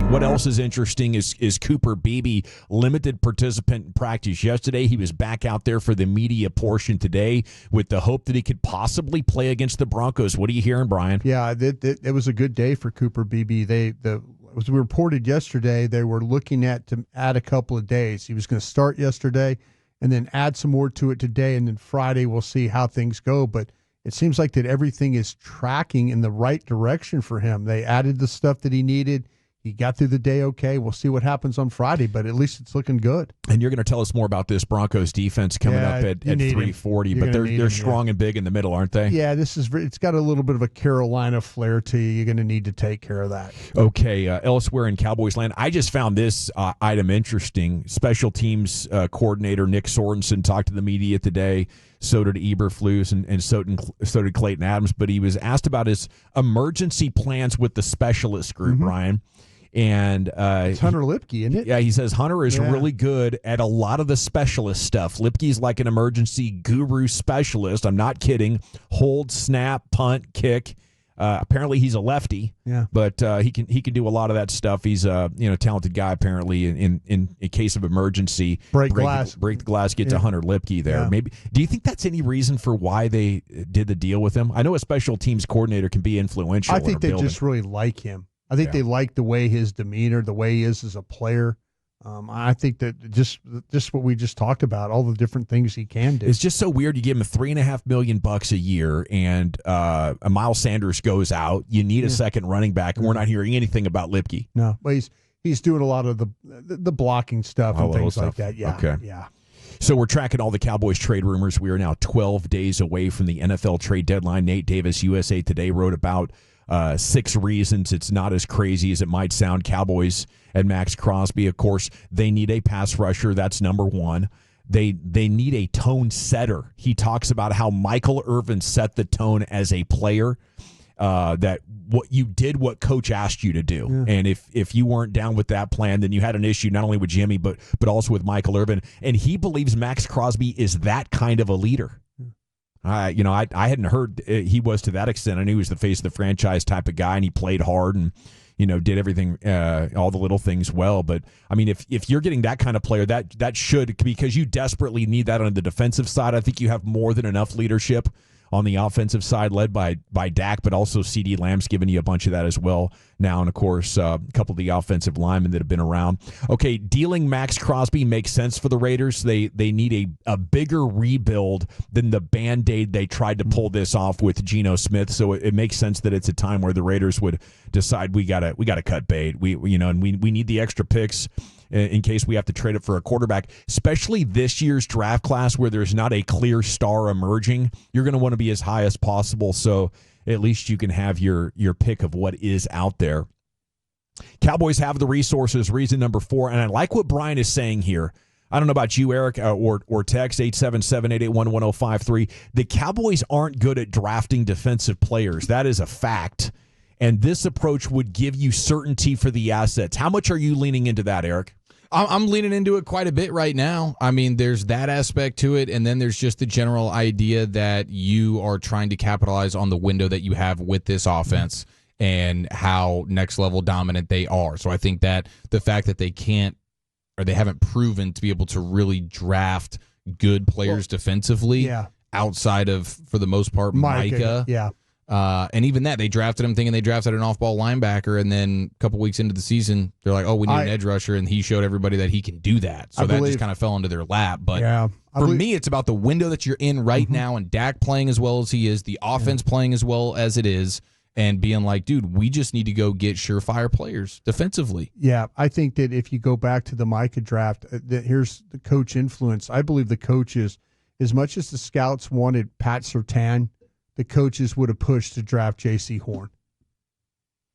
what else is interesting is Cooper Beebe, limited participant in practice yesterday. He was back out there for the media portion today with the hope that he could possibly play against the Broncos. What are you hearing, Brian? Yeah, it was a good day for Cooper Beebe. As we reported yesterday, they were looking to add a couple of days. He was going to start yesterday and then add some more to it today, and then Friday we'll see how things go. But it seems like that everything is tracking in the right direction for him. They added the stuff that he needed. He got through the day okay. We'll see what happens on Friday, but at least it's looking good. And you're going to tell us more about this Broncos defense coming up at 3:40, but they're strong and big in the middle, aren't they? Yeah, it's got a little bit of a Carolina flair to you. You're going to need to take care of that. Okay, elsewhere in Cowboys land, I just found this item interesting. Special teams coordinator Nick Sorensen talked to the media today. So did Eberflus and so did Clayton Adams. But he was asked about his emergency plans with the specialist group, Brian. And it's Hunter Lipke, isn't it? Yeah, he says Hunter is really good at a lot of the specialist stuff. Lipke's like an emergency guru specialist. I'm not kidding. Hold, snap, punt, kick. Apparently he's a lefty. Yeah, but he can do a lot of that stuff. He's a talented guy. Apparently, in a case of emergency, break the glass, get to Hunter Lipke there. Yeah. Maybe. Do you think that's any reason for why they did the deal with him? I know a special teams coordinator can be influential. I think they just really like him. I think they like the way his demeanor, the way he is as a player. I think that just what we just talked about, all the different things he can do. It's just so weird. You give him $3.5 million a year, and Miles Sanders goes out. You need a second running back, and we're not hearing anything about Lipke. No, but he's doing a lot of the blocking stuff and things like that. Yeah, okay. Yeah. So we're tracking all the Cowboys trade rumors. We are now 12 days away from the NFL trade deadline. Nate Davis, USA Today, wrote about 6 reasons it's not as crazy as it might sound. Cowboys and Maxx Crosby, of course, they need a pass rusher. That's number one. They need a tone setter. He talks about how Michael Irvin set the tone as a player, that what coach asked you to do. Yeah. And if you weren't down with that plan, then you had an issue not only with Jimmy, but also with Michael Irvin. And he believes Maxx Crosby is that kind of a leader. I hadn't heard he was to that extent. I knew he was the face of the franchise type of guy, and he played hard and, did everything, all the little things well. But, I mean, if you're getting that kind of player, that should, because you desperately need that on the defensive side. I think you have more than enough leadership on the offensive side led by Dak, but also CD Lamb's giving you a bunch of that as well now. And, of course, a couple of the offensive linemen that have been around. Okay, dealing Maxx Crosby makes sense for the Raiders. They need a bigger rebuild than the Band-Aid they tried to pull this off with Geno Smith. So it makes sense that it's a time where the Raiders would decide we gotta cut bait. We need the extra picks in case we have to trade it for a quarterback, especially this year's draft class where there's not a clear star emerging. You're going to want to be as high as possible, so at least you can have your pick of what is out there. Cowboys have the resources, reason number 4, and I like what Brian is saying here. I don't know about you, Eric, or text 877-881-1053. The Cowboys aren't good at drafting defensive players. That is a fact. And this approach would give you certainty for the assets. How much are you leaning into that, Eric? I'm leaning into it quite a bit right now. I mean, there's that aspect to it, and then there's just the general idea that you are trying to capitalize on the window that you have with this offense and how next-level dominant they are. So I think that the fact that they can't, or they haven't proven to be able to really draft good players defensively outside of, for the most part, Micah. Yeah. And even that, they drafted him thinking they drafted an off-ball linebacker, and then a couple weeks into the season, they're like, oh, we need an edge rusher, and he showed everybody that he can do that. So that just kind of fell into their lap. But for me, it's about the window that you're in right now, and Dak playing as well as he is, the offense playing as well as it is, and being like, dude, we just need to go get surefire players defensively. Yeah, I think that if you go back to the Micah draft, here's the coach influence. I believe the coaches, as much as the scouts wanted Pat Surtain, the coaches would have pushed to draft J.C. Horn,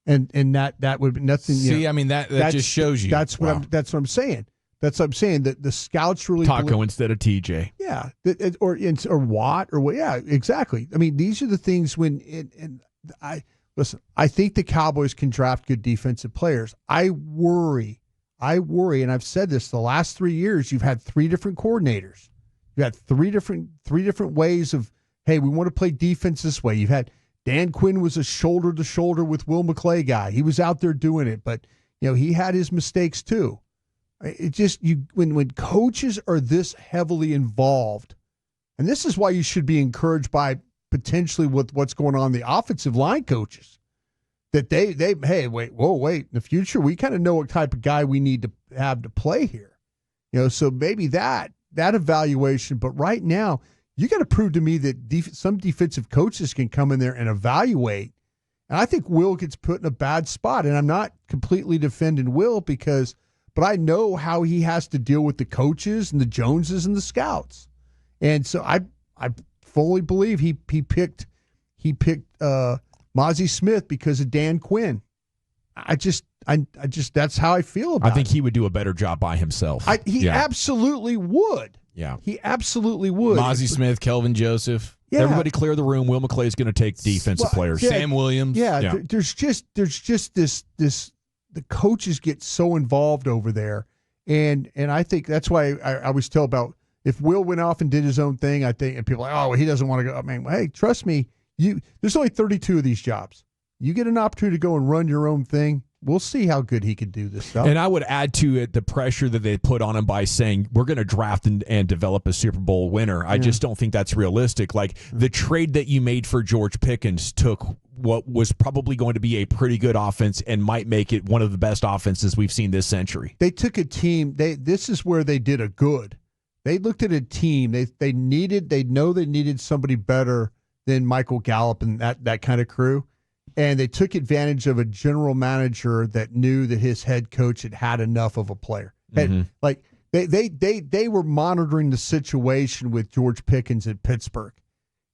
and that would be nothing. See, I mean that just shows you. That's what I'm saying. That's what I'm saying. That the scouts really Taco instead of TJ. Yeah, or Watt or what? Yeah, exactly. I mean, these are the things I think the Cowboys can draft good defensive players. I worry, and I've said this the last 3 years. You've had 3 different coordinators. You had three different ways of. Hey, we want to play defense this way. You've had Dan Quinn was a shoulder-to-shoulder with Will McClay guy. He was out there doing it. But, he had his mistakes too. It just when coaches are this heavily involved, and this is why you should be encouraged by potentially with what's going on in the offensive line coaches, that they hey wait in the future we kind of know what type of guy we need to have to play here, so maybe that evaluation. But right now you got to prove to me that some defensive coaches can come in there and evaluate. And I think Will gets put in a bad spot, and I'm not completely defending Will but I know how he has to deal with the coaches and the Joneses and the scouts. And so I fully believe he picked Mozzie Smith because of Dan Quinn. I just that's how I feel about it. I think he would do a better job by himself. He absolutely would. Yeah. He absolutely would. Mozzie Smith, Kelvin Joseph. Yeah. Everybody clear the room. Will McClay is going to take defensive players. Yeah, Sam Williams. Yeah. There's just this the coaches get so involved over there. And I think that's why I always tell about if Will went off and did his own thing, I think, and people are like, oh, well, he doesn't want to go. I mean, hey, trust me, there's only 32 of these jobs. You get an opportunity to go and run your own thing. We'll see how good he could do this stuff. And I would add to it the pressure that they put on him by saying, we're going to draft and develop a Super Bowl winner. I just don't think that's realistic. Like the trade that you made for George Pickens took what was probably going to be a pretty good offense and might make it one of the best offenses we've seen this century. They took a team. This is where they did a good. They looked at a team. They needed somebody better than Michael Gallup and that kind of crew. And they took advantage of a general manager that knew that his head coach had enough of a player. Like they were monitoring the situation with George Pickens at Pittsburgh,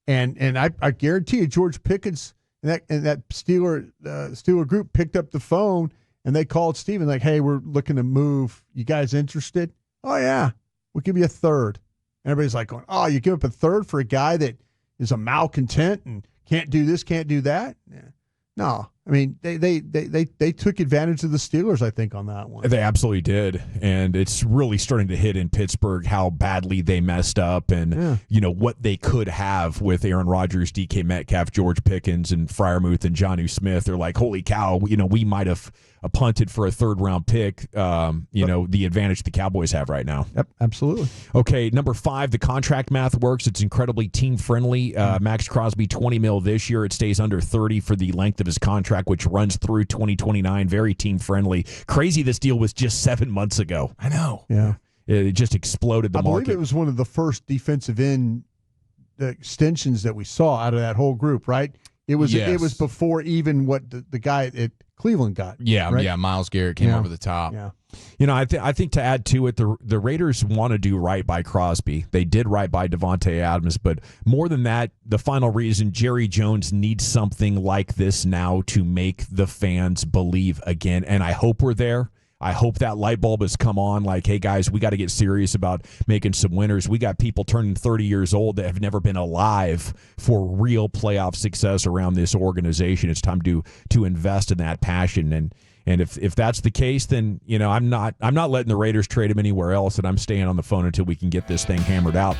and I guarantee you George Pickens and that Steeler group picked up the phone and they called Steven like, hey, we're looking to move. You guys interested? Oh yeah, we'll give you a third. And everybody's like going, oh, you give up a third for a guy that is a malcontent and can't do this, can't do that? Yeah. No, I mean they took advantage of the Steelers, I think, on that one. They absolutely did, and it's really starting to hit in Pittsburgh how badly they messed up, and what they could have with Aaron Rodgers, DK Metcalf, George Pickens, and Freiermuth and Jonnu Smith. They're like, holy cow, we might have punted for a third-round pick. The advantage the Cowboys have right now. Yep, absolutely. Okay, number 5, the contract math works. It's incredibly team-friendly. Maxx Crosby, $20 million this year. It stays under $30 for the length of his contract, which runs through 2029. Very team-friendly. Crazy this deal was just 7 months ago. I know. Yeah. It just exploded the market. I believe it was one of the first defensive end extensions that we saw out of that whole group, right? It was before even what the guy at Cleveland got. Yeah, right? yeah. Myles Garrett came over the top. Yeah. I think to add to it, the Raiders want to do right by Crosby. They did right by Devontae Adams, but more than that, the final reason Jerry Jones needs something like this now to make the fans believe again, and I hope we're there. I hope that light bulb has come on like, hey, guys, we got to get serious about making some winners. We got people turning 30 years old that have never been alive for real playoff success around this organization. It's time to invest in that passion. And if that's the case, then, I'm not letting the Raiders trade him anywhere else, and I'm staying on the phone until we can get this thing hammered out.